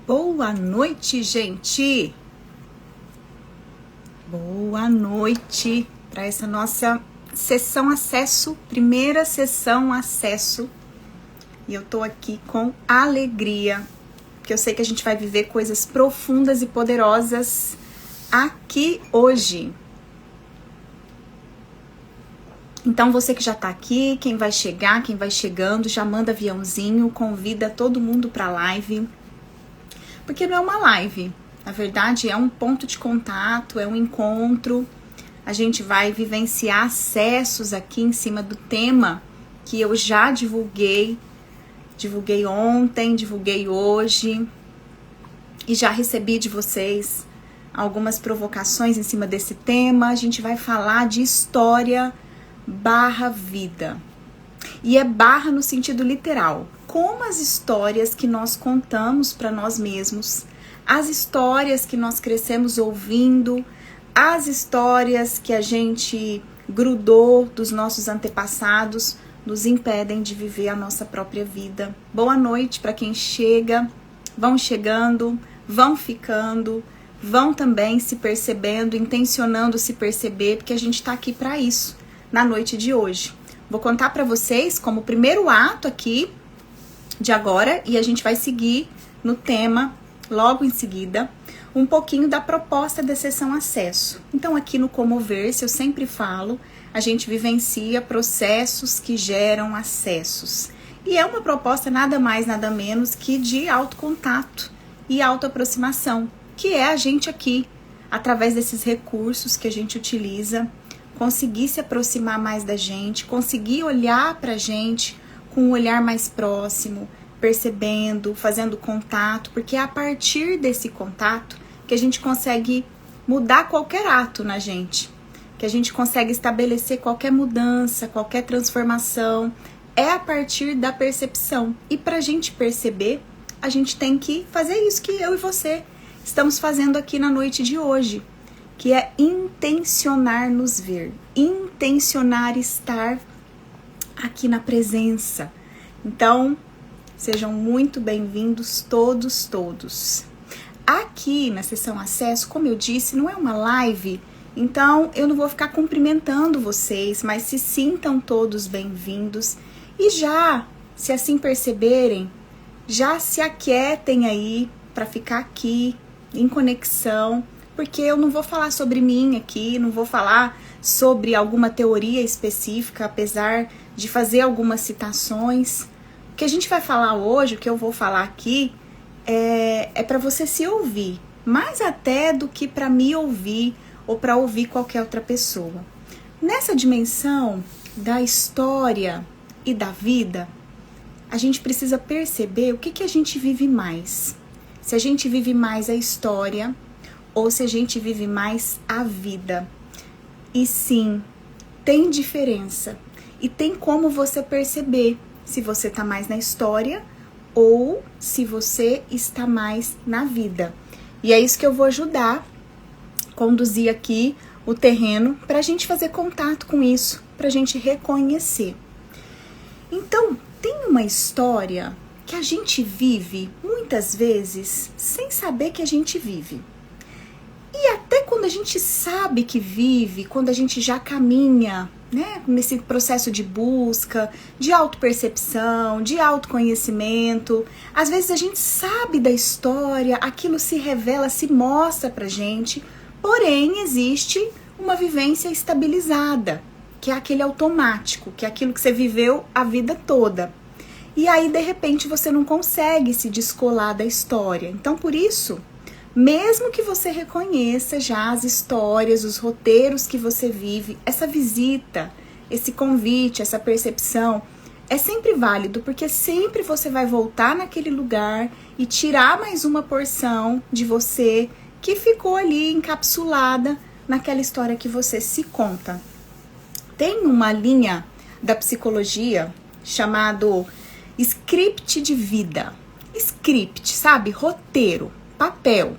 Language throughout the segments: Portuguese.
Boa noite, gente! Boa noite para essa nossa sessão acesso, primeira sessão acesso. E eu tô aqui com alegria, porque eu sei que a gente vai viver coisas profundas e poderosas aqui hoje. Então você que já tá aqui, quem vai chegar, quem vai chegando, já manda aviãozinho, convida todo mundo pra live. Porque não é uma live, na verdade é um ponto de contato, é um encontro. A gente vai vivenciar acessos aqui em cima do tema que eu já divulguei ontem, divulguei hoje e já recebi de vocês algumas provocações em cima desse tema. A gente vai falar de história barra vida. E é barra no sentido literal. Como as histórias que nós contamos para nós mesmos, as histórias que nós crescemos ouvindo, as histórias que a gente grudou dos nossos antepassados, nos impedem de viver a nossa própria vida. Boa noite para quem chega, vão chegando, vão ficando, vão também se percebendo, intencionando se perceber, porque a gente está aqui para isso, na noite de hoje. Vou contar para vocês como primeiro ato aqui de agora, e a gente vai seguir no tema logo em seguida, um pouquinho da proposta da sessão acesso. Então aqui no Comover-se, eu sempre falo, a gente vivencia processos que geram acessos. E é uma proposta nada mais, nada menos que de autocontato e autoaproximação, que é a gente aqui, através desses recursos que a gente utiliza, conseguir se aproximar mais da gente, conseguir olhar pra gente com um olhar mais próximo, percebendo, fazendo contato, porque é a partir desse contato que a gente consegue mudar qualquer ato na gente, que a gente consegue estabelecer qualquer mudança, qualquer transformação, é a partir da percepção. E pra gente perceber, a gente tem que fazer isso que eu e você estamos fazendo aqui na noite de hoje, que é intencionar nos ver, intencionar estar aqui na presença. Então, sejam muito bem-vindos todos. Aqui na sessão acesso, como eu disse, não é uma live, então eu não vou ficar cumprimentando vocês, mas se sintam todos bem-vindos e já, se assim perceberem, já se aquietem aí para ficar aqui em conexão, porque eu não vou falar sobre mim aqui, não vou falar sobre alguma teoria específica, apesar de fazer algumas citações. O que a gente vai falar hoje, o que eu vou falar aqui, é para você se ouvir, mais até do que para me ouvir ou para ouvir qualquer outra pessoa. Nessa dimensão da história e da vida, a gente precisa perceber o que a gente vive mais. Se a gente vive mais a história ou se a gente vive mais a vida. E sim, tem diferença. E tem como você perceber se você está mais na história ou se você está mais na vida. E é isso que eu vou ajudar, conduzir aqui o terreno para a gente fazer contato com isso, para a gente reconhecer. Então, tem uma história que a gente vive muitas vezes sem saber que a gente vive. E até quando a gente sabe que vive, quando a gente já caminha, né, nesse processo de busca, de autopercepção, de autoconhecimento, às vezes a gente sabe da história, aquilo se revela, se mostra pra gente, porém existe uma vivência estabilizada, que é aquele automático, que é aquilo que você viveu a vida toda. E aí, de repente, você não consegue se descolar da história. Então, por isso, mesmo que você reconheça já as histórias, os roteiros que você vive, essa visita, esse convite, essa percepção, é sempre válido, porque sempre você vai voltar naquele lugar e tirar mais uma porção de você que ficou ali encapsulada naquela história que você se conta. Tem uma linha da psicologia chamado script de vida. Script, sabe? Roteiro, papel.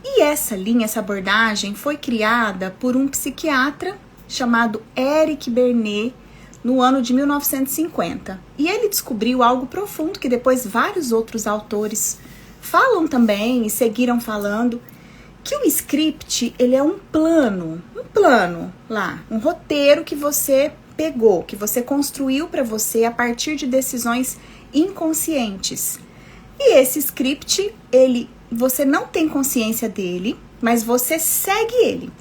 E essa linha, essa abordagem foi criada por um psiquiatra chamado Eric Bernet no ano de 1950. E ele descobriu algo profundo que depois vários outros autores Falam também e seguiram falando que o script, ele é um plano lá, um roteiro que você pegou, que você construiu para você a partir de decisões inconscientes. E esse script, você não tem consciência dele, mas você segue ele.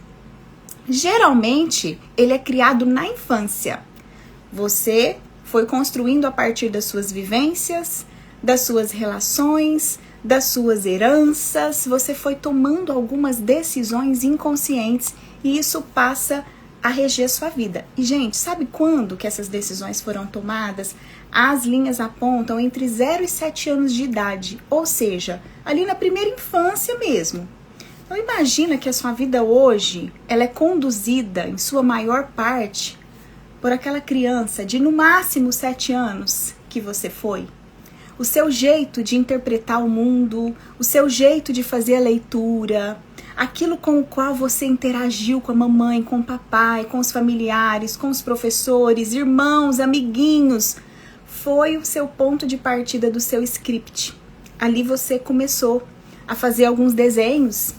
Geralmente, ele é criado na infância. Você foi construindo a partir das suas vivências, das suas relações, das suas heranças, você foi tomando algumas decisões inconscientes e isso passa a reger sua vida. E, gente, sabe quando que essas decisões foram tomadas? As linhas apontam entre 0 e 7 anos de idade, ou seja, ali na primeira infância mesmo. Então, imagina que a sua vida hoje, ela é conduzida, em sua maior parte, por aquela criança de, no máximo, 7 anos que você foi. O seu jeito de interpretar o mundo, o seu jeito de fazer a leitura, aquilo com o qual você interagiu com a mamãe, com o papai, com os familiares, com os professores, irmãos, amiguinhos, foi o seu ponto de partida do seu script. Ali você começou a fazer alguns desenhos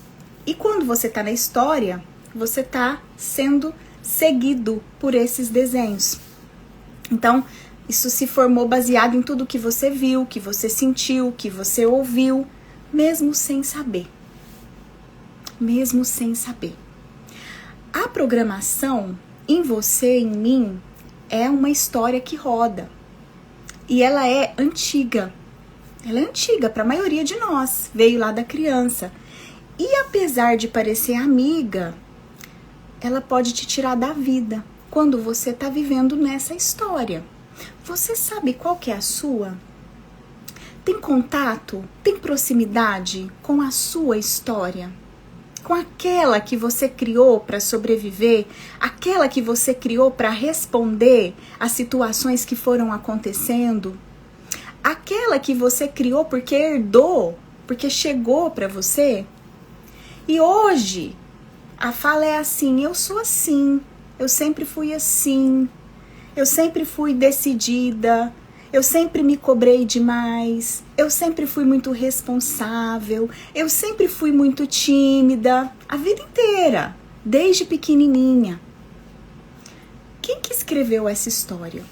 e quando você está na história, você está sendo seguido por esses desenhos. Então, isso se formou baseado em tudo que você viu, que você sentiu, que você ouviu, mesmo sem saber. Mesmo sem saber. A programação em você, em mim, é uma história que roda. E ela é antiga. Ela é antiga para a maioria de nós. Veio lá da criança. E apesar de parecer amiga, ela pode te tirar da vida quando você está vivendo nessa história. Você sabe qual que é a sua? Tem contato? Tem proximidade com a sua história? Com aquela que você criou para sobreviver? Aquela que você criou para responder às situações que foram acontecendo? Aquela que você criou porque herdou, porque chegou para você? E hoje, a fala é assim, eu sou assim, eu sempre fui assim. Eu sempre fui decidida, eu sempre me cobrei demais, eu sempre fui muito responsável, eu sempre fui muito tímida, a vida inteira, desde pequenininha. Quem que escreveu essa história?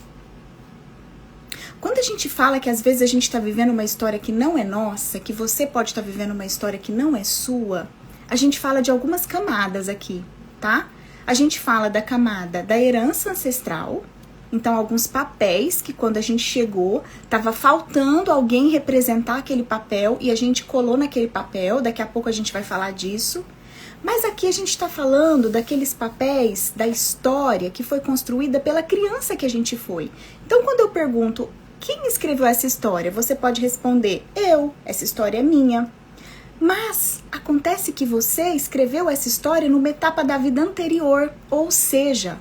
Quando a gente fala que às vezes a gente está vivendo uma história que não é nossa, que você pode estar vivendo uma história que não é sua, a gente fala de algumas camadas aqui, tá? A gente fala da camada da herança ancestral. Então, alguns papéis que quando a gente chegou, estava faltando alguém representar aquele papel e a gente colou naquele papel, daqui a pouco a gente vai falar disso. Mas aqui a gente está falando daqueles papéis da história que foi construída pela criança que a gente foi. Então, quando eu pergunto, quem escreveu essa história? Você pode responder, eu, essa história é minha. Mas acontece que você escreveu essa história numa etapa da vida anterior, ou seja,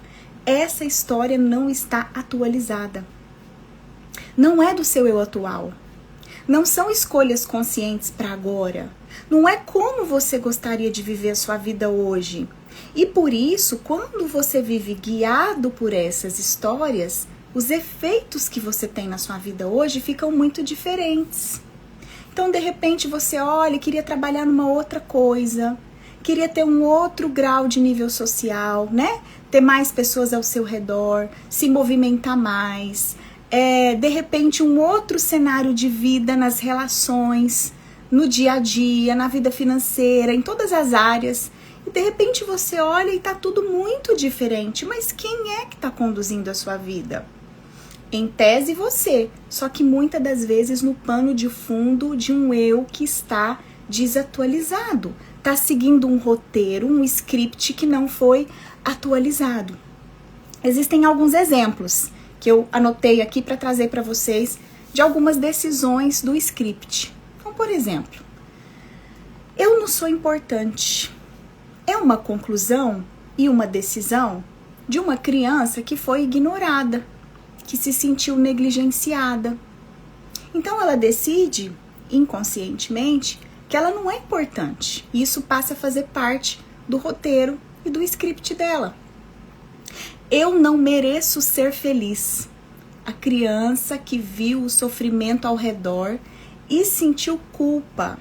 essa história não está atualizada. Não é do seu eu atual. Não são escolhas conscientes para agora. Não é como você gostaria de viver a sua vida hoje. E por isso, quando você vive guiado por essas histórias, os efeitos que você tem na sua vida hoje ficam muito diferentes. Então, de repente, você olha e queria trabalhar numa outra coisa, queria ter um outro grau de nível social, né? Ter mais pessoas ao seu redor, se movimentar mais, de repente um outro cenário de vida nas relações, no dia a dia, na vida financeira, em todas as áreas. E de repente você olha e tá tudo muito diferente, mas quem é que tá conduzindo a sua vida? Em tese você, só que muitas das vezes no pano de fundo de um eu que está desatualizado, tá seguindo um roteiro, um script que não foi atualizado. Existem alguns exemplos que eu anotei aqui para trazer para vocês de algumas decisões do script. Então, por exemplo, eu não sou importante. É uma conclusão e uma decisão de uma criança que foi ignorada, que se sentiu negligenciada. Então ela decide, inconscientemente, que ela não é importante. E isso passa a fazer parte do roteiro e do script dela. Eu não mereço ser feliz. A criança que viu o sofrimento ao redor e sentiu culpa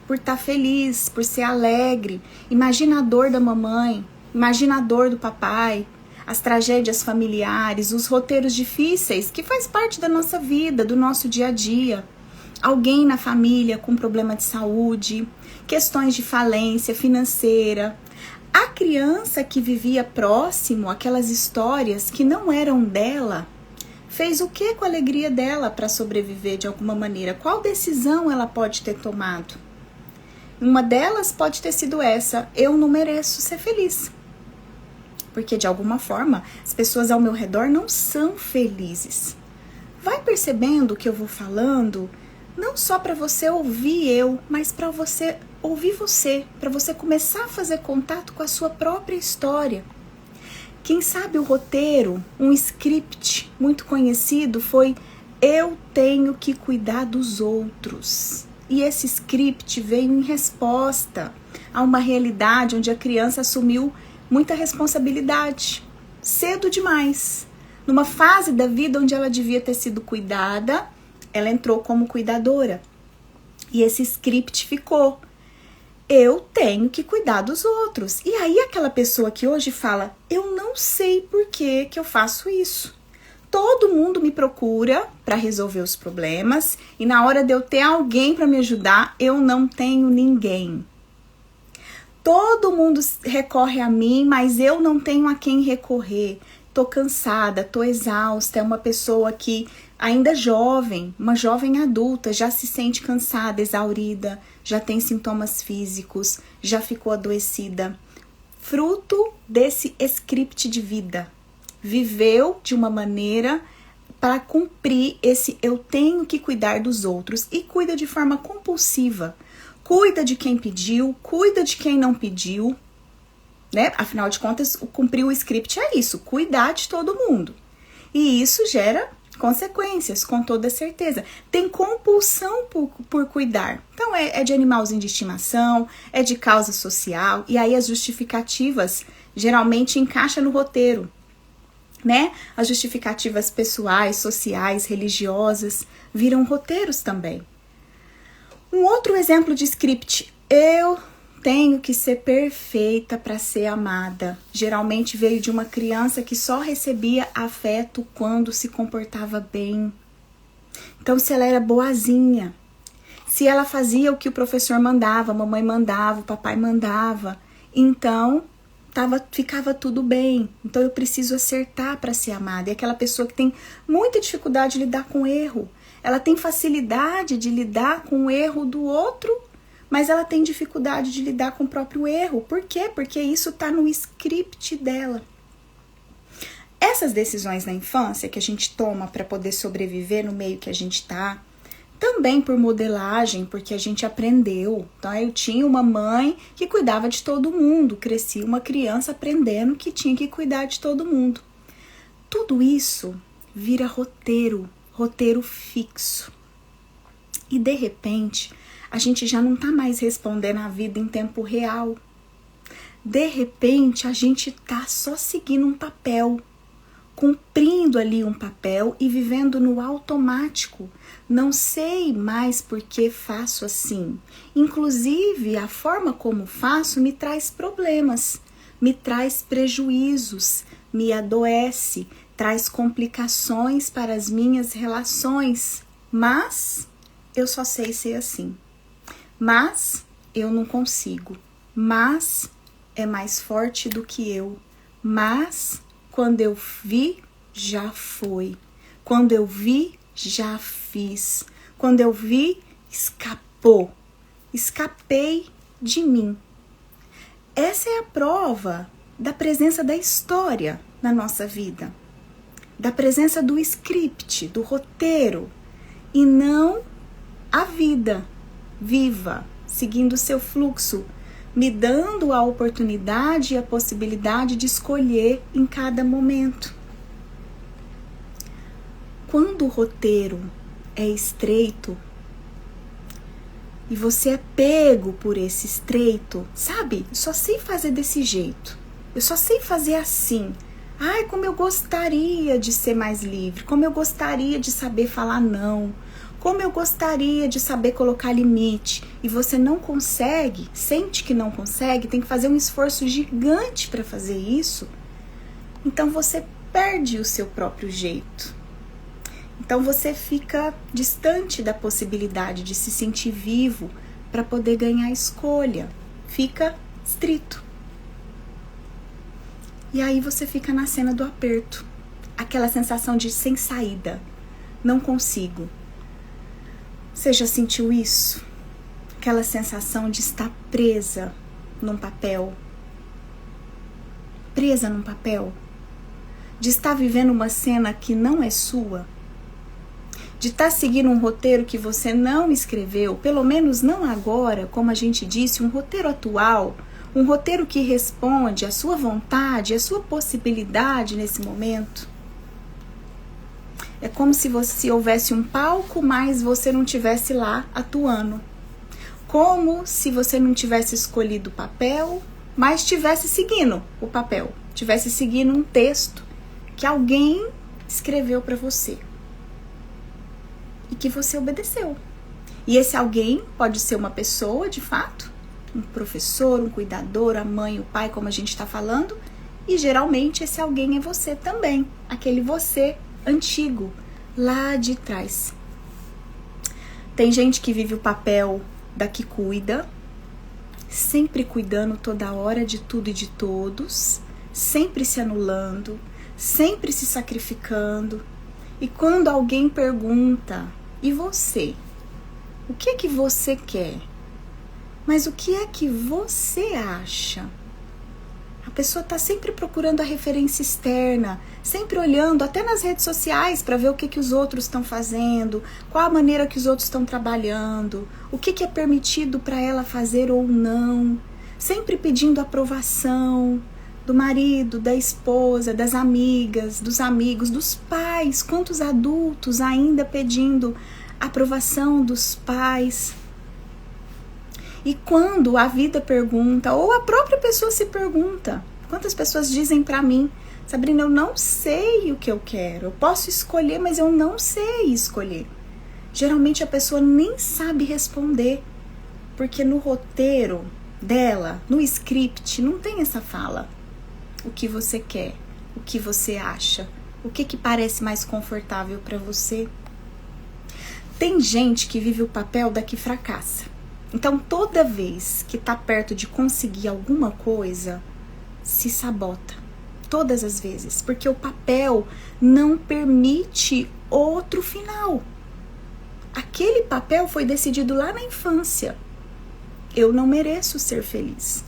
por estar feliz, por ser alegre. Imagina a dor da mamãe, imagina a dor do papai, as tragédias familiares, os roteiros difíceis que faz parte da nossa vida, do nosso dia a dia. Alguém na família com problema de saúde, questões de falência financeira. A criança que vivia próximo àquelas histórias que não eram dela, fez o que com a alegria dela para sobreviver de alguma maneira? Qual decisão ela pode ter tomado? Uma delas pode ter sido essa: eu não mereço ser feliz. Porque de alguma forma as pessoas ao meu redor não são felizes. Vai percebendo o que eu vou falando, não só para você ouvir eu, mas para você ouvir você, para você começar a fazer contato com a sua própria história. Quem sabe o roteiro, um script muito conhecido foi: eu tenho que cuidar dos outros. E esse script veio em resposta a uma realidade onde a criança assumiu muita responsabilidade, cedo demais. Numa fase da vida onde ela devia ter sido cuidada, ela entrou como cuidadora. E esse script ficou: eu tenho que cuidar dos outros. E aí aquela pessoa que hoje fala: eu não sei por que eu faço isso. Todo mundo me procura para resolver os problemas e na hora de eu ter alguém para me ajudar, eu não tenho ninguém. Todo mundo recorre a mim, mas eu não tenho a quem recorrer. Tô cansada, tô exausta. É uma pessoa que ainda jovem, uma jovem adulta, já se sente cansada, exaurida, já tem sintomas físicos, já ficou adoecida. Fruto desse script de vida. Viveu de uma maneira para cumprir esse eu tenho que cuidar dos outros e cuida de forma compulsiva. Cuida de quem pediu, cuida de quem não pediu, né? Afinal de contas, cumprir o script é isso, cuidar de todo mundo. E isso gera consequências, com toda certeza. Tem compulsão por cuidar. Então, é de animalzinho de estimação, é de causa social, e aí as justificativas geralmente encaixam no roteiro, né? As justificativas pessoais, sociais, religiosas, viram roteiros também. Um outro exemplo de script: eu tenho que ser perfeita para ser amada. Geralmente veio de uma criança que só recebia afeto quando se comportava bem. Então, se ela era boazinha, se ela fazia o que o professor mandava, a mamãe mandava, o papai mandava, então ficava tudo bem. Então eu preciso acertar para ser amada. E aquela pessoa que tem muita dificuldade de lidar com erro, ela tem facilidade de lidar com o erro do outro, mas ela tem dificuldade de lidar com o próprio erro. Por quê? Porque isso está no script dela. Essas decisões na infância que a gente toma para poder sobreviver no meio que a gente está, também por modelagem, porque a gente aprendeu. Então, eu tinha uma mãe que cuidava de todo mundo, cresci uma criança aprendendo que tinha que cuidar de todo mundo. Tudo isso vira roteiro fixo. E de repente, a gente já não está mais respondendo a vida em tempo real. De repente, a gente está só seguindo um papel, cumprindo ali um papel e vivendo no automático. Não sei mais por que faço assim. Inclusive, a forma como faço me traz problemas, me traz prejuízos, me adoece, traz complicações para as minhas relações. Mas eu só sei ser assim. Mas eu não consigo. Mas é mais forte do que eu. Mas quando eu vi, já foi. Quando eu vi, já fiz. Quando eu vi, escapou. Escapei de mim. Essa é a prova da presença da história na nossa vida. Da presença do script, do roteiro. E não a vida viva, seguindo o seu fluxo, me dando a oportunidade e a possibilidade de escolher em cada momento. Quando o roteiro é estreito e você é pego por esse estreito, sabe? Eu só sei fazer desse jeito, eu só sei fazer assim. Ai, como eu gostaria de ser mais livre, como eu gostaria de saber falar não, Como eu gostaria de saber colocar limite, e você não consegue, sente que não consegue, tem que fazer um esforço gigante para fazer isso, então você perde o seu próprio jeito. Então você fica distante da possibilidade de se sentir vivo para poder ganhar escolha. Fica estrito. E aí você fica na cena do aperto. Aquela sensação de sem saída. Não consigo. Você já sentiu isso? Aquela sensação de estar presa num papel. Presa num papel. De estar vivendo uma cena que não é sua. De estar seguindo um roteiro que você não escreveu, pelo menos não agora, como a gente disse, um roteiro atual, um roteiro que responde à sua vontade, à sua possibilidade nesse momento. É como se houvesse um palco, mas você não estivesse lá atuando. Como se você não tivesse escolhido o papel, mas estivesse seguindo o papel, estivesse seguindo um texto que alguém escreveu para você. E que você obedeceu. E esse alguém pode ser uma pessoa, de fato, um professor, um cuidador, a mãe, o pai, como a gente está falando, e geralmente esse alguém é você também, aquele você antigo, lá de trás. Tem gente que vive o papel da que cuida, sempre cuidando toda hora de tudo e de todos, sempre se anulando, sempre se sacrificando. E quando alguém pergunta, e você? O que é que você quer? Mas o que é que você acha? A pessoa está sempre procurando a referência externa, sempre olhando até nas redes sociais para ver o que os outros estão fazendo, qual a maneira que os outros estão trabalhando, o que é permitido para ela fazer ou não, sempre pedindo aprovação do marido, da esposa, das amigas, dos amigos, dos pais. Quantos adultos ainda pedindo aprovação dos pais? E quando a vida pergunta, ou a própria pessoa se pergunta, quantas pessoas dizem pra mim, Sabrina, eu não sei o que eu quero, eu posso escolher, mas eu não sei escolher. Geralmente a pessoa nem sabe responder, porque no roteiro dela, no script, não tem essa fala. O que você quer, o que você acha, o que parece mais confortável pra você. Tem gente que vive o papel da que fracassa. Então, toda vez que tá perto de conseguir alguma coisa, se sabota. Todas as vezes. Porque o papel não permite outro final. Aquele papel foi decidido lá na infância. Eu não mereço ser feliz.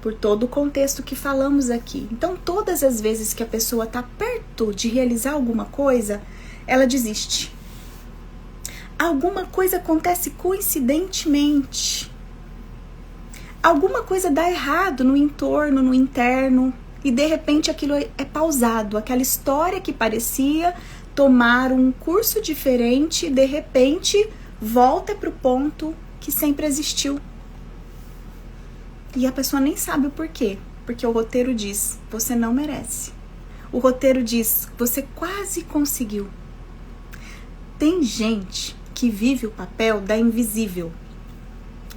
Por todo o contexto que falamos aqui. Então, todas as vezes que a pessoa tá perto de realizar alguma coisa, ela desiste. Alguma coisa acontece coincidentemente. Alguma coisa dá errado no entorno, no interno, e de repente aquilo é pausado. Aquela história que parecia tomar um curso diferente, de repente volta para o ponto que sempre existiu. E a pessoa nem sabe o porquê, porque o roteiro diz, você não merece. O roteiro diz, você quase conseguiu. Tem gente que vive o papel da invisível,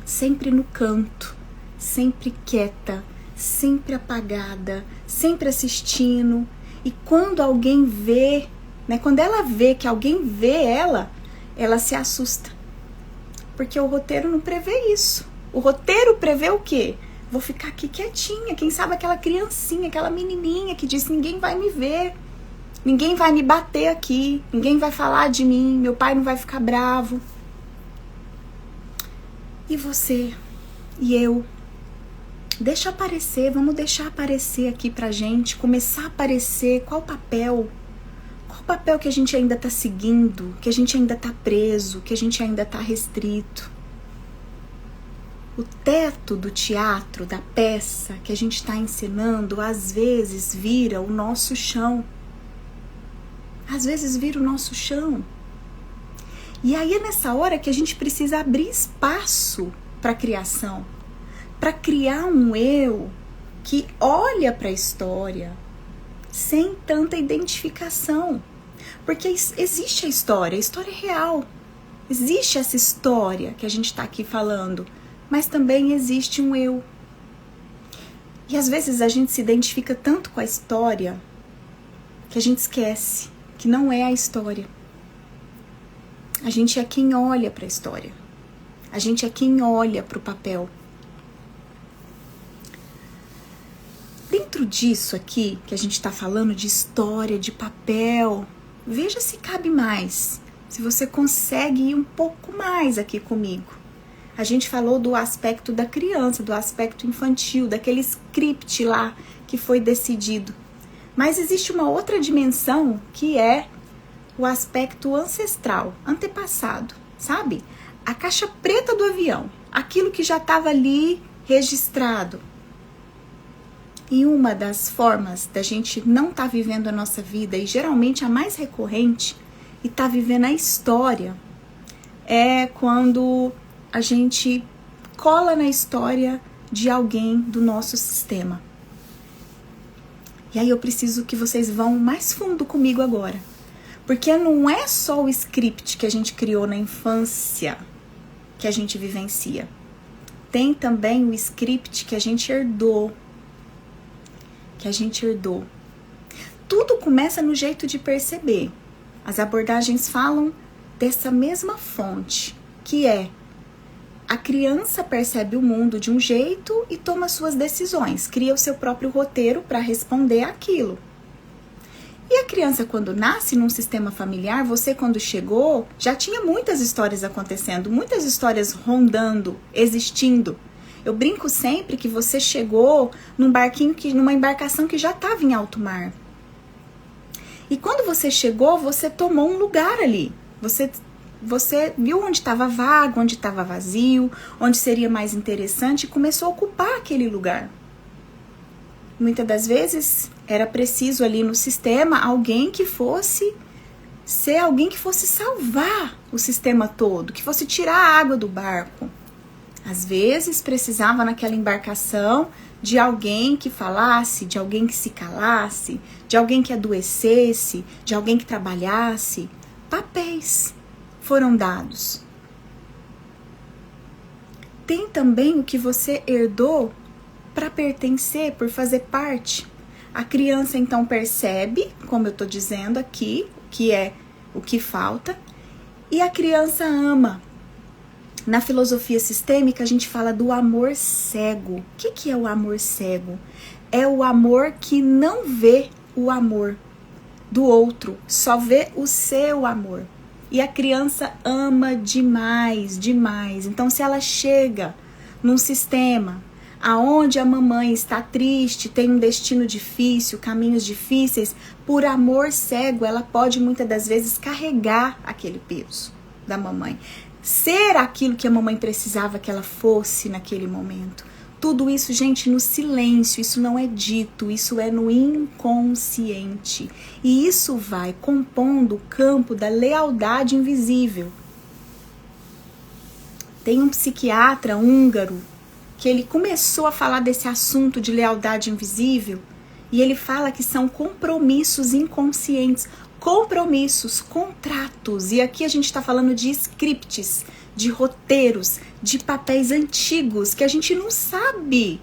sempre no canto, sempre quieta, sempre apagada, sempre assistindo. E quando alguém vê, quando ela vê que alguém vê ela se assusta. Porque o roteiro não prevê isso. O roteiro prevê o quê? Vou ficar aqui quietinha, quem sabe aquela criancinha, aquela menininha que diz, ninguém vai me ver. Ninguém vai me bater aqui, ninguém vai falar de mim, meu pai não vai ficar bravo. E você? E eu? Deixa aparecer, vamos deixar aparecer aqui pra gente, começar a aparecer qual papel que a gente ainda tá seguindo, que a gente ainda tá preso, que a gente ainda tá restrito. O teto do teatro, da peça que a gente tá encenando, às vezes vira o nosso chão. Às vezes vira o nosso chão. E aí é nessa hora que a gente precisa abrir espaço para a criação. Para criar um eu que olha para a história sem tanta identificação. Porque existe a história é real. Existe essa história que a gente está aqui falando, mas também existe um eu. E às vezes a gente se identifica tanto com a história que a gente esquece que não é a história. A gente é quem olha para a história. A gente é quem olha para o papel. Dentro disso aqui, que a gente está falando de história, de papel, veja se cabe mais. Se você consegue ir um pouco mais aqui comigo. A gente falou do aspecto da criança, do aspecto infantil, daquele script lá que foi decidido. Mas existe uma outra dimensão que é o aspecto ancestral, antepassado, sabe? A caixa preta do avião, aquilo que já estava ali registrado. E uma das formas da gente não estar vivendo a nossa vida, e geralmente a mais recorrente, e estar vivendo a história, é quando a gente cola na história de alguém do nosso sistema. E aí eu preciso que vocês vão mais fundo comigo agora. Porque não é só o script que a gente criou na infância que a gente vivencia. Tem também o script que a gente herdou. Tudo começa no jeito de perceber. As abordagens falam dessa mesma fonte, que é a criança percebe o mundo de um jeito e toma suas decisões, cria o seu próprio roteiro para responder àquilo. E a criança, quando nasce num sistema familiar, você quando chegou, já tinha muitas histórias acontecendo, muitas histórias rondando, existindo. Eu brinco sempre que você chegou numa embarcação que já estava em alto mar. E quando você chegou, você tomou um lugar ali. Você viu onde estava vago, onde estava vazio, onde seria mais interessante e começou a ocupar aquele lugar. Muitas das vezes era preciso ali no sistema alguém que fosse salvar o sistema todo, que fosse tirar a água do barco. Às vezes precisava naquela embarcação de alguém que falasse, de alguém que se calasse, de alguém que adoecesse, de alguém que trabalhasse. Papéis foram dados. Tem também o que você herdou para pertencer, por fazer parte. A criança então percebe, como eu estou dizendo aqui, que é o que falta, e a criança ama. Na filosofia sistêmica, a gente fala do amor cego. O que é o amor cego? É o amor que não vê o amor do outro, só vê o seu amor. E a criança ama demais, demais. Então, se ela chega num sistema aonde a mamãe está triste, tem um destino difícil, caminhos difíceis, por amor cego, ela pode muitas das vezes carregar aquele peso da mamãe. Ser aquilo que a mamãe precisava que ela fosse naquele momento. Tudo isso, gente, no silêncio, isso não é dito, isso é no inconsciente. E isso vai compondo o campo da lealdade invisível. Tem um psiquiatra húngaro que ele começou a falar desse assunto de lealdade invisível e ele fala que são compromissos inconscientes, compromissos, contratos. E aqui a gente está falando de scripts, de roteiros, de papéis antigos que a gente não sabe.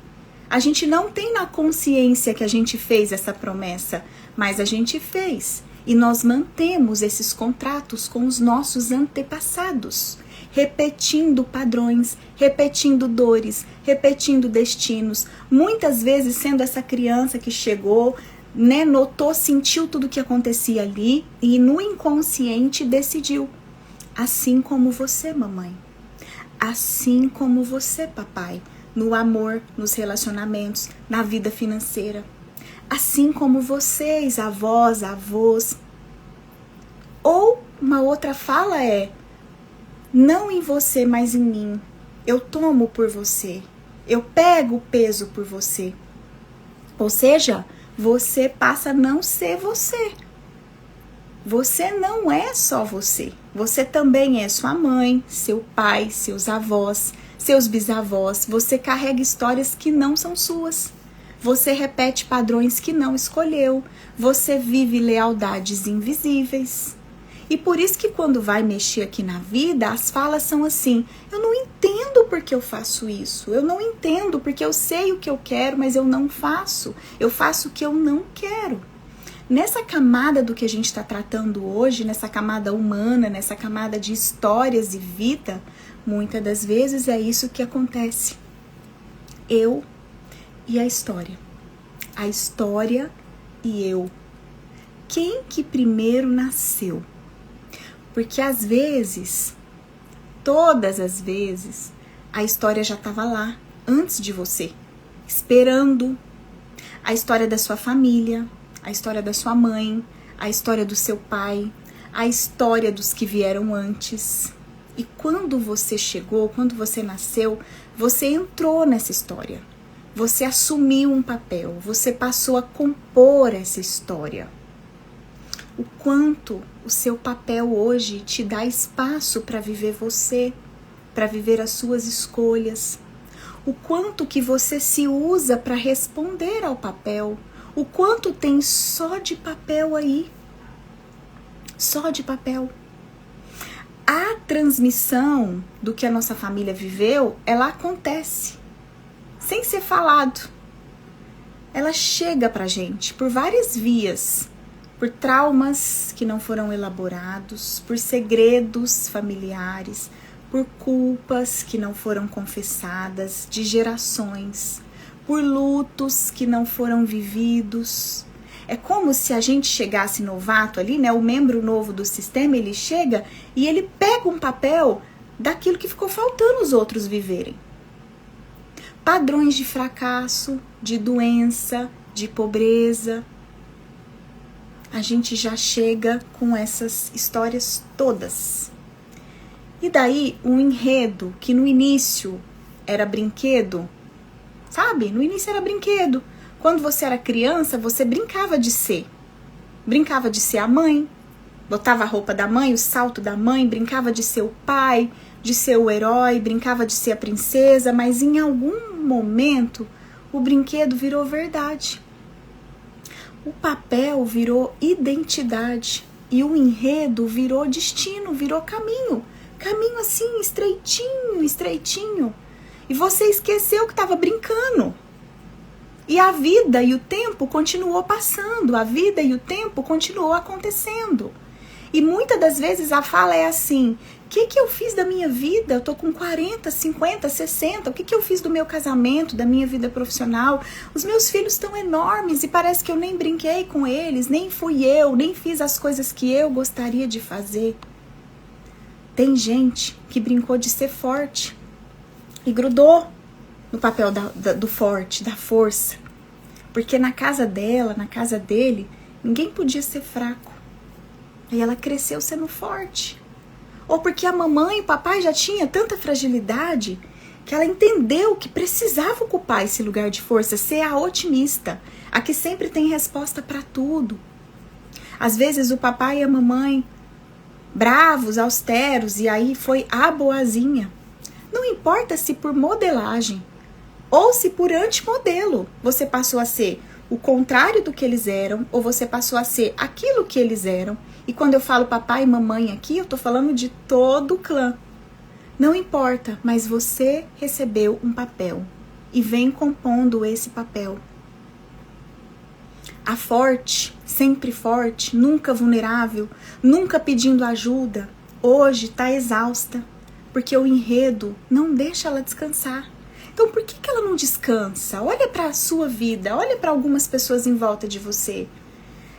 A gente não tem na consciência que a gente fez essa promessa, mas a gente fez. E nós mantemos esses contratos com os nossos antepassados, repetindo padrões, repetindo dores, repetindo destinos. Muitas vezes sendo essa criança que chegou, né, notou, sentiu tudo o que acontecia ali e no inconsciente decidiu. Assim como você, mamãe. Assim como você, papai. No amor, nos relacionamentos, na vida financeira. Assim como vocês, avós, avós. Ou uma outra fala é: não em você, mas em mim. Eu tomo por você. Eu pego o peso por você. Ou seja, você passa a não ser você. Você não é só você. Você também é sua mãe, seu pai, seus avós, seus bisavós. Você carrega histórias que não são suas. Você repete padrões que não escolheu. Você vive lealdades invisíveis. E por isso que quando vai mexer aqui na vida, as falas são assim: eu não entendo porque eu faço isso. Eu não entendo porque eu sei o que eu quero, mas eu não faço. Eu faço o que eu não quero. Nessa camada do que a gente está tratando hoje, nessa camada humana, nessa camada de histórias e vida, muitas das vezes é isso que acontece. Eu e a história. A história e eu. Quem que primeiro nasceu? Porque às vezes, todas as vezes, a história já estava lá, antes de você, esperando. A história da sua família, a história da sua mãe, a história do seu pai, a história dos que vieram antes. E quando você chegou, quando você nasceu, você entrou nessa história. Você assumiu um papel, você passou a compor essa história. O quanto o seu papel hoje te dá espaço para viver você, para viver as suas escolhas. O quanto que você se usa para responder ao papel. O quanto tem só de papel aí. Só de papel. A transmissão do que a nossa família viveu, ela acontece. Sem ser falado. Ela chega pra gente por várias vias. Por traumas que não foram elaborados, por segredos familiares, por culpas que não foram confessadas de gerações, por lutos que não foram vividos. É como se a gente chegasse novato ali, né? O membro novo do sistema, ele chega e ele pega um papel daquilo que ficou faltando os outros viverem. Padrões de fracasso, de doença, de pobreza. A gente já chega com essas histórias todas. E daí, um enredo que no início era brinquedo, sabe? No início era brinquedo. Quando você era criança, você brincava de ser. Brincava de ser a mãe, botava a roupa da mãe, o salto da mãe, brincava de ser o pai, de ser o herói, brincava de ser a princesa, mas em algum momento o brinquedo virou verdade. O papel virou identidade e o enredo virou destino, virou caminho. Caminho assim, estreitinho, estreitinho. E você esqueceu que estava brincando. E a vida e o tempo continuou passando, a vida e o tempo continuou acontecendo. E muitas das vezes a fala é assim: o que eu fiz da minha vida? Eu tô com 40, 50, 60, o que eu fiz do meu casamento, da minha vida profissional? Os meus filhos estão enormes e parece que eu nem brinquei com eles, nem fui eu, nem fiz as coisas que eu gostaria de fazer. Tem gente que brincou de ser forte e grudou no papel do forte, da força. Porque na casa dela, na casa dele, ninguém podia ser fraco. E ela cresceu sendo forte. Ou porque a mamãe e o papai já tinham tanta fragilidade que ela entendeu que precisava ocupar esse lugar de força, ser a otimista, a que sempre tem resposta para tudo. Às vezes o papai e a mamãe bravos, austeros, e aí foi a boazinha. Não importa se por modelagem ou se por antimodelo você passou a ser o contrário do que eles eram, ou você passou a ser aquilo que eles eram. E quando eu falo papai e mamãe aqui, eu tô falando de todo o clã. Não importa, mas você recebeu um papel e vem compondo esse papel. A forte, sempre forte, nunca vulnerável, nunca pedindo ajuda, hoje tá exausta, porque o enredo não deixa ela descansar. Então por que ela não descansa? Olha para a sua vida, olha para algumas pessoas em volta de você.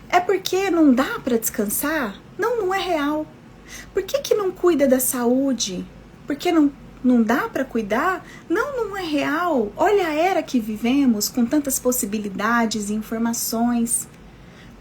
É porque não dá para descansar? Não, não é real. Por que não cuida da saúde? Porque não dá para cuidar? Não, não é real. Olha a era que vivemos com tantas possibilidades e informações.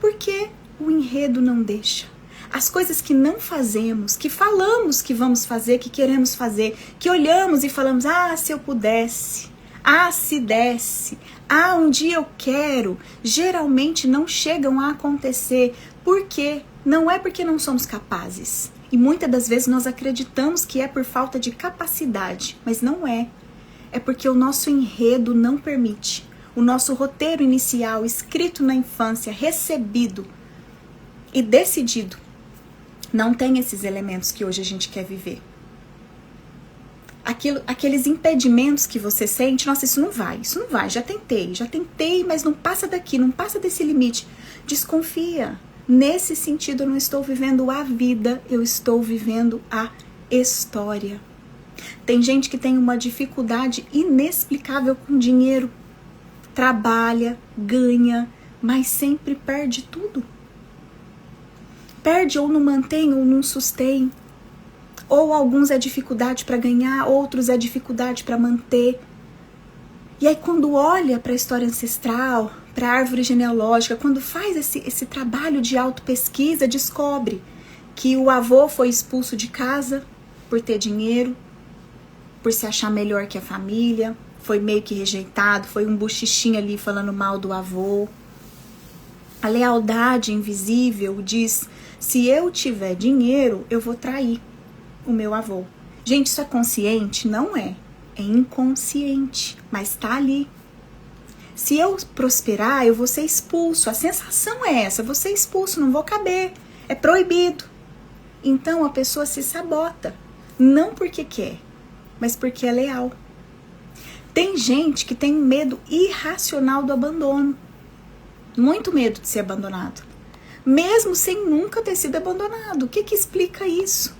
Porque o enredo não deixa. As coisas que não fazemos, que falamos que vamos fazer, que queremos fazer, que olhamos e falamos: ah, se eu pudesse, ah, se desse, ah, um dia eu quero, geralmente não chegam a acontecer. Por quê? Não é porque não somos capazes. E muitas das vezes nós acreditamos que é por falta de capacidade, mas não é. É porque o nosso enredo não permite. o nosso roteiro inicial, escrito na infância, recebido e decidido, não tem esses elementos que hoje a gente quer viver. Aqueles impedimentos que você sente, nossa, isso não vai, já tentei, mas não passa daqui, não passa desse limite. Desconfia. Nesse sentido, eu não estou vivendo a vida, eu estou vivendo a história. Tem gente que tem uma dificuldade inexplicável com dinheiro. Trabalha, ganha, mas sempre perde tudo. Perde ou não mantém ou não sustém. Ou alguns é dificuldade para ganhar, outros é dificuldade para manter. E aí quando olha para a história ancestral, para a árvore genealógica, quando faz esse trabalho de autopesquisa, descobre que o avô foi expulso de casa por ter dinheiro, por se achar melhor que a família, foi meio que rejeitado, foi um buchichinho ali falando mal do avô. A lealdade invisível diz, se eu tiver dinheiro, eu vou trair o meu avô. Gente, isso é consciente? Não é. É inconsciente, mas tá ali. Se eu prosperar, eu vou ser expulso. A sensação é essa, vou ser expulso, não vou caber. É proibido. Então a pessoa se sabota. Não porque quer, mas porque é leal. Tem gente que tem um medo irracional do abandono. Muito medo de ser abandonado. Mesmo sem nunca ter sido abandonado. O que explica isso?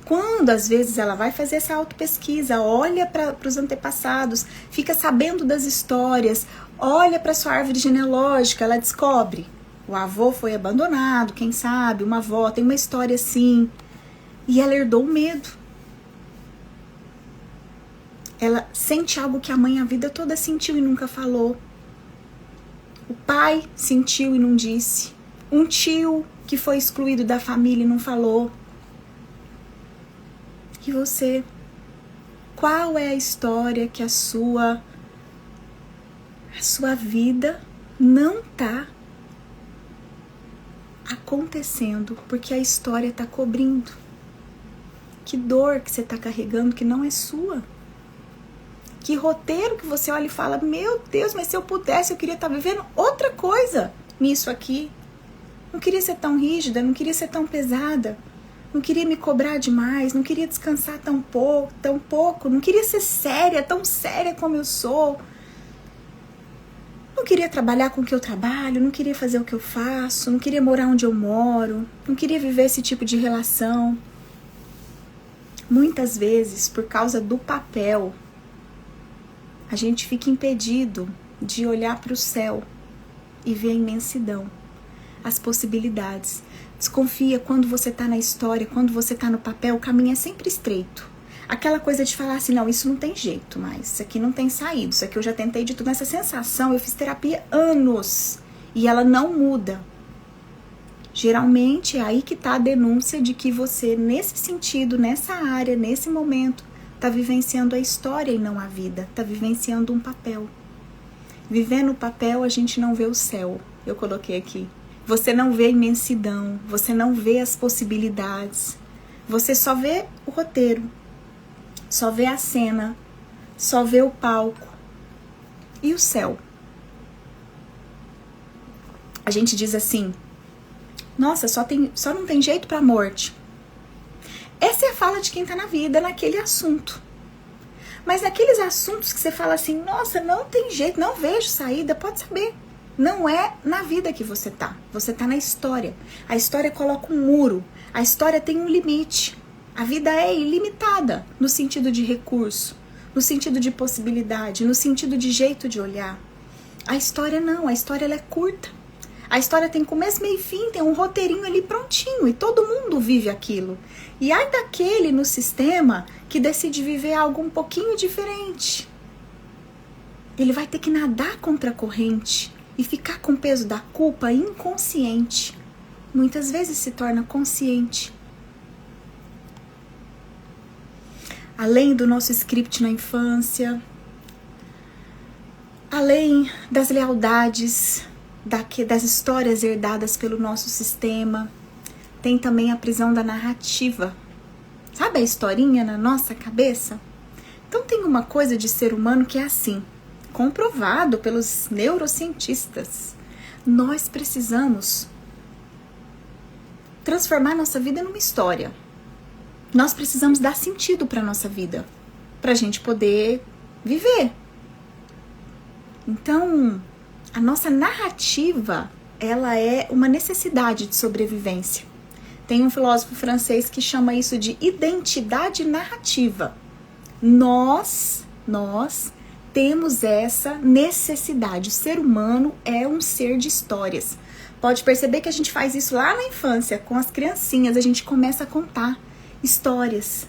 Quando, às vezes, ela vai fazer essa autopesquisa, olha para os antepassados, fica sabendo das histórias, olha para sua árvore genealógica, ela descobre. O avô foi abandonado, quem sabe, uma avó, tem uma história assim. E ela herdou o medo. Ela sente algo que a mãe a vida toda sentiu e nunca falou. O pai sentiu e não disse. Um tio que foi excluído da família e não falou. E você? Qual é a história que a sua vida não tá acontecendo porque a história tá cobrindo? Que dor que você tá carregando que não é sua? Que roteiro que você olha e fala, meu Deus, mas se eu pudesse, eu queria estar vivendo outra coisa nisso aqui. Não queria ser tão rígida, não queria ser tão pesada. Não queria me cobrar demais, não queria descansar tão pouco, não queria ser séria, tão séria como eu sou. Não queria trabalhar com o que eu trabalho, não queria fazer o que eu faço, não queria morar onde eu moro, não queria viver esse tipo de relação. Muitas vezes, por causa do papel, a gente fica impedido de olhar para o céu e ver a imensidão, as possibilidades. Desconfia quando você tá na história, quando você tá no papel, o caminho é sempre estreito. Aquela coisa de falar assim, não, isso não tem jeito mais, isso aqui não tem saída, isso aqui eu já tentei de tudo. Essa sensação, eu fiz terapia anos e ela não muda. Geralmente é aí que tá a denúncia de que você, nesse sentido, nessa área, nesse momento, tá vivenciando a história e não a vida, tá vivenciando um papel. Vivendo o papel, a gente não vê o céu, eu coloquei aqui. Você não vê a imensidão, você não vê as possibilidades, você só vê o roteiro, só vê a cena, só vê o palco e o céu. A gente diz assim, nossa, só não tem jeito para a morte. Essa é a fala de quem tá na vida, naquele assunto. Mas naqueles assuntos que você fala assim, nossa, não tem jeito, não vejo saída, pode saber. Não é na vida que você tá na história. A história coloca um muro, a história tem um limite. A vida é ilimitada no sentido de recurso, no sentido de possibilidade, no sentido de jeito de olhar. A história não, a história ela é curta. A história tem começo, meio e fim, tem um roteirinho ali prontinho e todo mundo vive aquilo. E ai daquele no sistema que decide viver algo um pouquinho diferente. Ele vai ter que nadar contra a corrente e ficar com o peso da culpa inconsciente. Muitas vezes se torna consciente. Além do nosso script na infância, além das lealdades, das histórias herdadas pelo nosso sistema, tem também a prisão da narrativa. Sabe a historinha na nossa cabeça? Então tem uma coisa de ser humano que é assim. comprovado pelos neurocientistas. Nós precisamos transformar nossa vida numa história. Nós precisamos dar sentido para a nossa vida, para a gente poder viver. Então, a nossa narrativa, ela é uma necessidade de sobrevivência. Tem um filósofo francês que chama isso de identidade narrativa. Nós temos essa necessidade. O ser humano é um ser de histórias. Pode perceber que a gente faz isso lá na infância, com as criancinhas, a gente começa a contar histórias.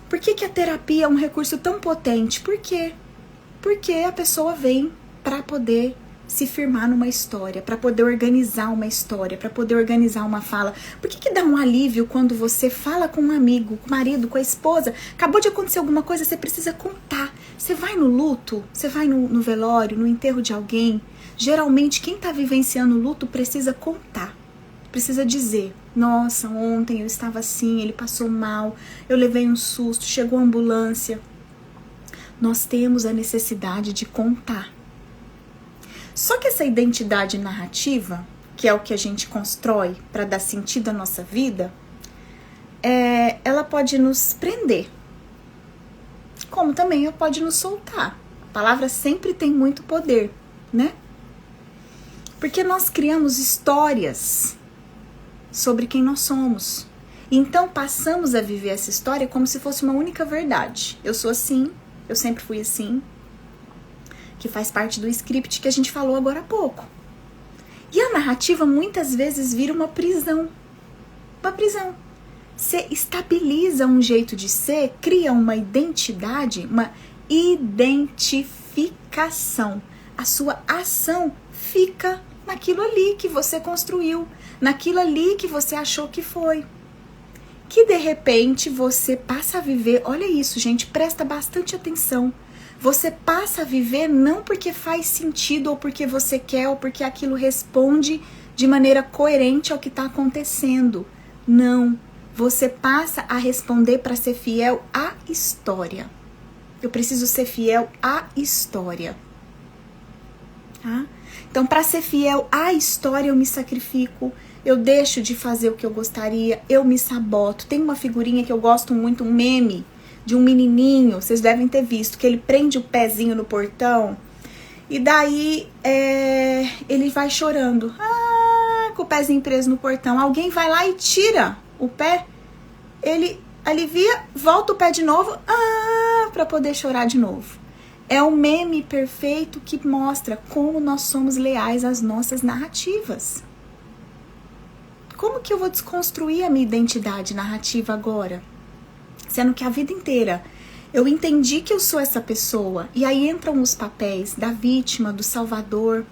Por que a terapia é um recurso tão potente? Por quê? Porque a pessoa vem para poder se firmar numa história, para poder organizar uma história, para poder organizar uma fala. Por que dá um alívio quando você fala com um amigo, com o marido, com a esposa? Acabou de acontecer alguma coisa, você precisa contar. Você vai no luto, você vai no velório, no enterro de alguém. Geralmente, quem está vivenciando o luto precisa contar. Precisa dizer, nossa, ontem eu estava assim, ele passou mal, eu levei um susto, chegou a ambulância. Nós temos a necessidade de contar. Só que essa identidade narrativa, que é o que a gente constrói para dar sentido à nossa vida, ela pode nos prender, como também ela pode nos soltar. A palavra sempre tem muito poder, né? Porque nós criamos histórias sobre quem nós somos. Então passamos a viver essa história como se fosse uma única verdade. Eu sou assim, eu sempre fui assim, que faz parte do script que a gente falou agora há pouco. E a narrativa muitas vezes vira uma prisão. Uma prisão. Você estabiliza um jeito de ser, cria uma identidade, uma identificação. A sua ação fica naquilo ali que você construiu, naquilo ali que você achou que foi. Que de repente você passa a viver, olha isso, gente, presta bastante atenção. Você passa a viver não porque faz sentido, ou porque você quer, ou porque aquilo responde de maneira coerente ao que está acontecendo. Não. Você passa a responder para ser fiel à história. Eu preciso ser fiel à história. Tá? Então, para ser fiel à história, eu me sacrifico. Eu deixo de fazer o que eu gostaria. Eu me saboto. Tem uma figurinha que eu gosto muito, um meme, de um menininho, vocês devem ter visto, que ele prende o pezinho no portão e daí ele vai chorando, com o pezinho preso no portão. Alguém vai lá e tira o pé, ele alivia, volta o pé de novo, para poder chorar de novo. É um meme perfeito que mostra como nós somos leais às nossas narrativas. Como que eu vou desconstruir a minha identidade narrativa agora? Sendo que a vida inteira eu entendi que eu sou essa pessoa. E aí entram os papéis da vítima, do salvador.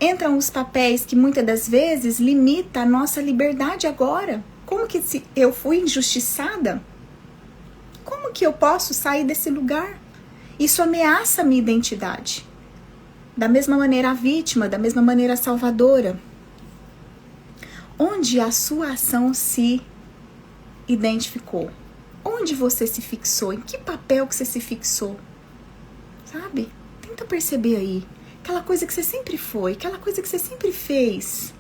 Entram os papéis que muitas das vezes limitam a nossa liberdade agora. Como que se eu fui injustiçada? Como que eu posso sair desse lugar? Isso ameaça a minha identidade. Da mesma maneira a vítima, da mesma maneira a salvadora. Onde a sua ação se identificou? Onde você se fixou? Em que papel que você se fixou? Sabe? Tenta perceber aí. Aquela coisa que você sempre foi, aquela coisa que você sempre fez.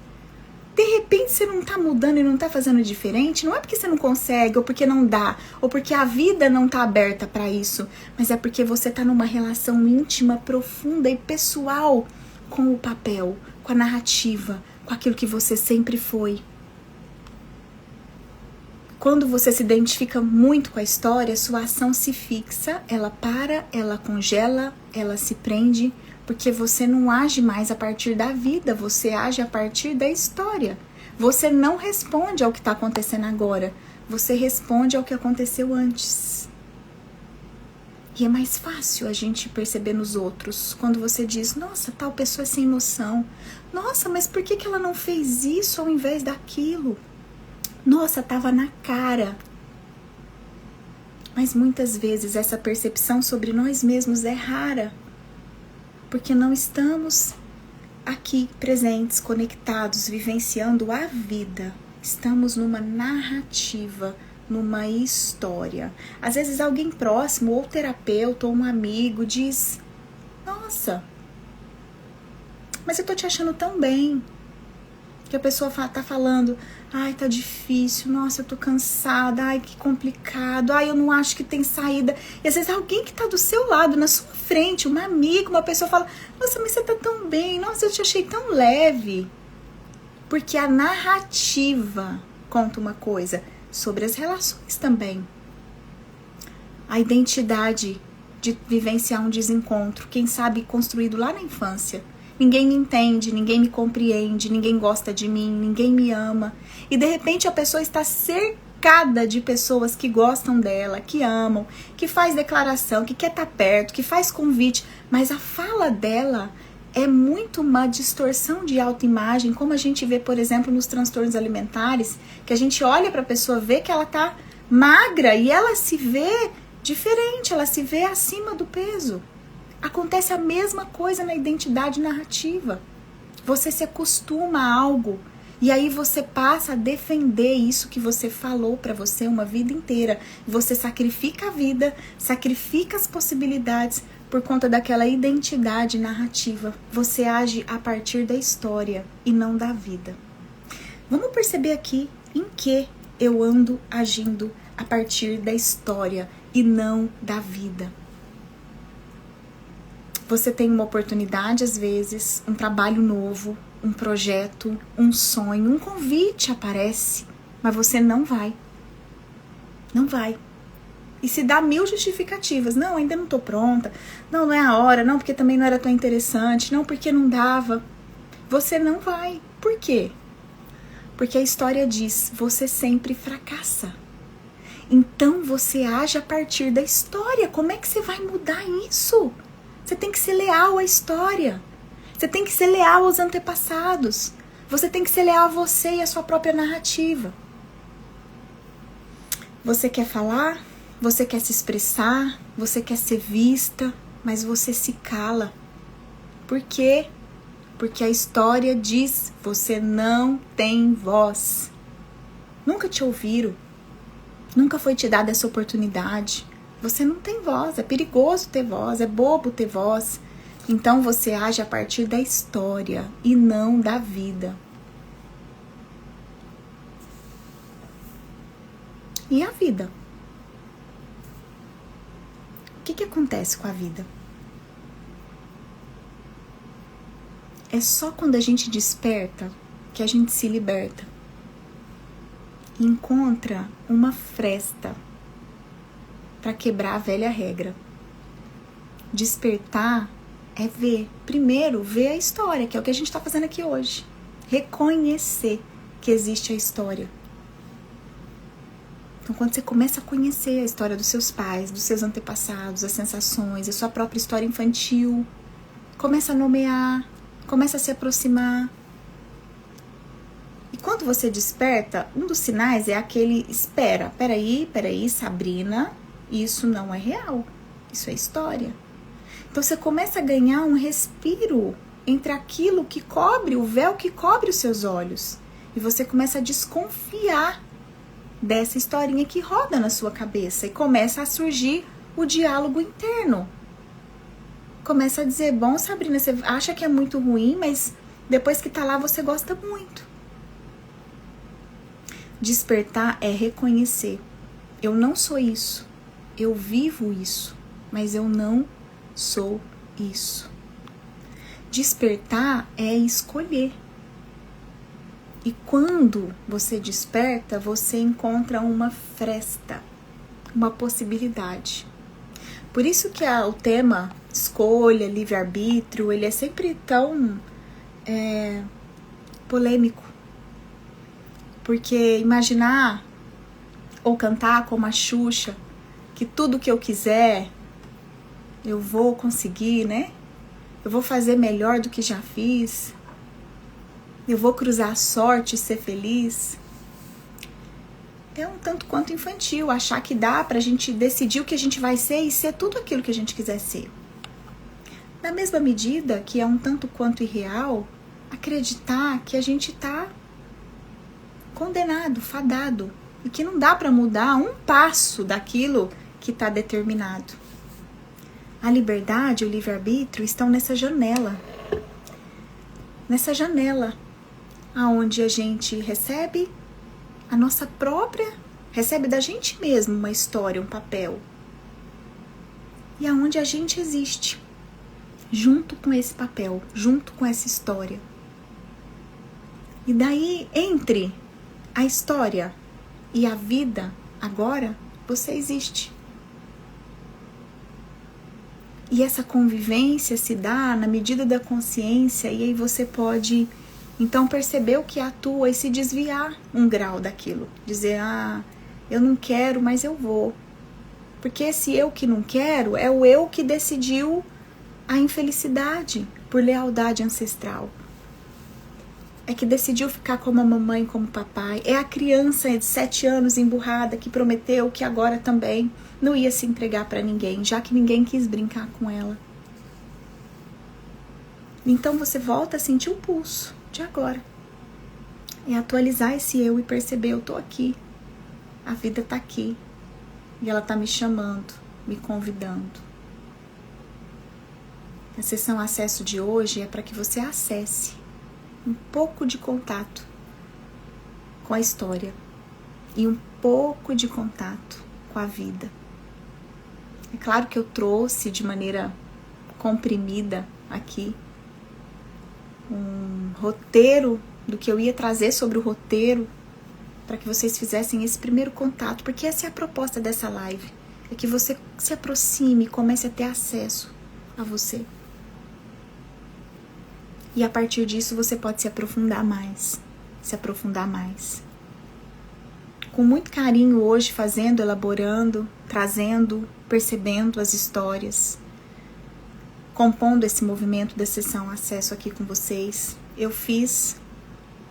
De repente você não tá mudando e não tá fazendo diferente. Não é porque você não consegue, ou porque não dá, ou porque a vida não tá aberta para isso, mas é porque você tá numa relação íntima, profunda e pessoal com o papel, com a narrativa, com aquilo que você sempre foi. Quando você se identifica muito com a história, sua ação se fixa, ela para, ela congela, ela se prende, porque você não age mais a partir da vida, você age a partir da história. Você não responde ao que está acontecendo agora, você responde ao que aconteceu antes. E é mais fácil a gente perceber nos outros, quando você diz, nossa, tal pessoa é sem noção. Nossa, mas por que ela não fez isso ao invés daquilo? Nossa, estava na cara. Mas muitas vezes essa percepção sobre nós mesmos é rara, porque não estamos aqui presentes, conectados, vivenciando a vida. Estamos numa narrativa numa história. Às vezes alguém próximo, ou terapeuta, ou um amigo diz: nossa, mas eu tô te achando tão bem. Que a pessoa tá falando: ai, tá difícil, nossa, eu tô cansada, ai, que complicado, ai, eu não acho que tem saída. E às vezes alguém que tá do seu lado, na sua frente, uma amiga, uma pessoa fala: nossa, mas você tá tão bem, nossa, eu te achei tão leve. Porque a narrativa conta uma coisa sobre as relações também. A identidade de vivenciar um desencontro, quem sabe construído lá na infância. Ninguém me entende, ninguém me compreende, ninguém gosta de mim, ninguém me ama. E de repente a pessoa está cercada de pessoas que gostam dela, que amam, que faz declaração, que quer estar perto, que faz convite. Mas a fala dela é muito uma distorção de autoimagem, como a gente vê, por exemplo, nos transtornos alimentares, que a gente olha para a pessoa, vê que ela está magra e ela se vê diferente, ela se vê acima do peso. Acontece a mesma coisa na identidade narrativa. Você se acostuma a algo e aí você passa a defender isso que você falou para você uma vida inteira. Você sacrifica a vida, sacrifica as possibilidades por conta daquela identidade narrativa. Você age a partir da história e não da vida. Vamos perceber aqui em que eu ando agindo a partir da história e não da vida. Você tem uma oportunidade, às vezes, um trabalho novo, um projeto, um sonho, um convite aparece, mas você não vai. Não vai. E se dá 1000 justificativas. Não, ainda não tô pronta. Não, não é a hora. Não, porque também não era tão interessante. Não, porque não dava. Você não vai. Por quê? Porque a história diz: você sempre fracassa. Então você age a partir da história. Como é que você vai mudar isso? Você tem que ser leal à história. Você tem que ser leal aos antepassados. Você tem que ser leal a você e a sua própria narrativa. Você quer falar, você quer se expressar, você quer ser vista, mas você se cala. Por quê? Porque a história diz: você não tem voz. Nunca te ouviram. Nunca foi te dada essa oportunidade. Você não tem voz, é perigoso ter voz, é bobo ter voz. Então você age a partir da história e não da vida. E a vida? O que acontece com a vida? É só quando a gente desperta que a gente se liberta. Encontra uma fresta para quebrar a velha regra. Despertar é ver. Primeiro, ver a história, que é o que a gente está fazendo aqui hoje. Reconhecer que existe a história. Então, quando você começa a conhecer a história dos seus pais, dos seus antepassados, as sensações, a sua própria história infantil, começa a nomear, começa a se aproximar. E quando você desperta, um dos sinais é aquele: espera, peraí, Sabrina, isso não é real, isso é história. Então você começa a ganhar um respiro entre aquilo que cobre, o véu que cobre os seus olhos. E você começa a desconfiar dessa historinha que roda na sua cabeça. E começa a surgir o diálogo interno. Começa a dizer: bom, Sabrina, você acha que é muito ruim, mas depois que tá lá você gosta muito. Despertar é reconhecer: eu não sou isso, eu vivo isso, mas eu não sou isso. Despertar é escolher. E quando você desperta, você encontra uma fresta, uma possibilidade. Por isso que o tema escolha, livre-arbítrio, ele é sempre tão polêmico. Porque imaginar ou cantar como a Xuxa, que tudo que eu quiser, eu vou conseguir, né? Eu vou fazer melhor do que já fiz. Eu vou cruzar a sorte e ser feliz. É um tanto quanto infantil achar que dá pra gente decidir o que a gente vai ser e ser tudo aquilo que a gente quiser ser. Na mesma medida que é um tanto quanto irreal acreditar que a gente tá condenado, fadado e que não dá para mudar um passo daquilo que está determinado. A liberdade e o livre-arbítrio estão nessa janela. Nessa janela, aonde a gente recebe a nossa própria, recebe da gente mesmo uma história, um papel. E aonde a gente existe, junto com esse papel, junto com essa história. E daí, entre a história e a vida, agora, você existe. E essa convivência se dá na medida da consciência, e aí você pode, então, perceber o que atua e se desviar um grau daquilo. Dizer, eu não quero, mas eu vou. Porque esse eu que não quero é o eu que decidiu a infelicidade por lealdade ancestral. É que decidiu ficar como a mamãe, como o papai. É a criança de 7 anos emburrada que prometeu que agora também não ia se entregar para ninguém, já que ninguém quis brincar com ela. Então você volta a sentir o pulso de agora. É atualizar esse eu e perceber, eu tô aqui. A vida tá aqui. E ela tá me chamando, me convidando. A sessão acesso de hoje é para que você acesse um pouco de contato com a história e um pouco de contato com a vida. É claro que eu trouxe de maneira comprimida aqui um roteiro do que eu ia trazer sobre o roteiro para que vocês fizessem esse primeiro contato, porque essa é a proposta dessa live, é que você se aproxime e comece a ter acesso a você. E a partir disso você pode se aprofundar mais, Com muito carinho hoje, fazendo, elaborando, trazendo, percebendo as histórias, compondo esse movimento da sessão acesso aqui com vocês. Eu fiz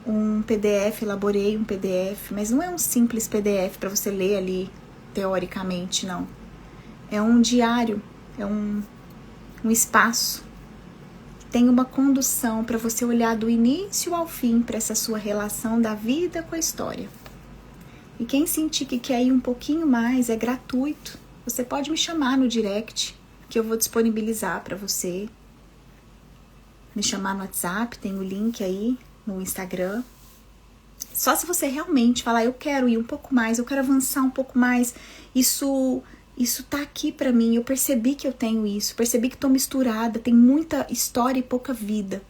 um PDF, elaborei um PDF, mas não é um simples PDF para você ler ali teoricamente, não. É um diário, é um espaço. Tem uma condução para você olhar do início ao fim para essa sua relação da vida com a história. E quem sentir que quer ir um pouquinho mais, é gratuito. Você pode me chamar no direct, que eu vou disponibilizar para você. Me chamar no WhatsApp, tem o link aí no Instagram. Só se você realmente falar, eu quero ir um pouco mais, eu quero avançar um pouco mais. Isso tá aqui pra mim, eu percebi que eu tenho isso, percebi que tô misturada, tem muita história e pouca vida.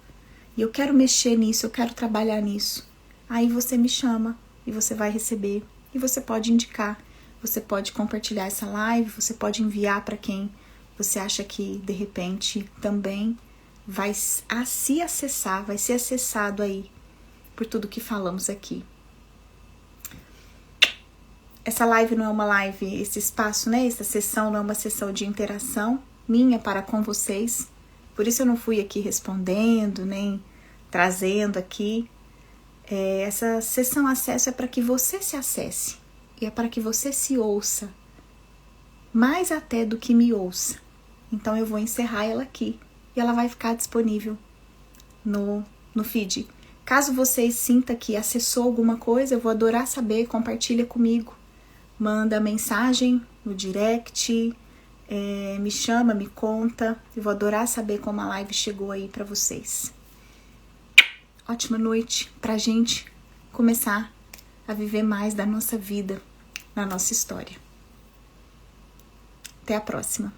E eu quero mexer nisso, eu quero trabalhar nisso. Aí você me chama e você vai receber. E você pode indicar, você pode compartilhar essa live, você pode enviar para quem você acha que de repente também vai se acessar, vai ser acessado aí por tudo que falamos aqui. Essa live não é uma live, esse espaço, né? Essa sessão não é uma sessão de interação minha para com vocês. Por isso eu não fui aqui respondendo, nem trazendo aqui. Essa sessão acesso é para que você se acesse. E é para que você se ouça. Mais até do que me ouça. Então eu vou encerrar ela aqui. E ela vai ficar disponível no feed. Caso você sinta que acessou alguma coisa, eu vou adorar saber, compartilha comigo. Manda mensagem no direct, me chama, me conta. Eu vou adorar saber como a live chegou aí para vocês. Ótima noite pra gente começar a viver mais da nossa vida, na nossa história. Até a próxima.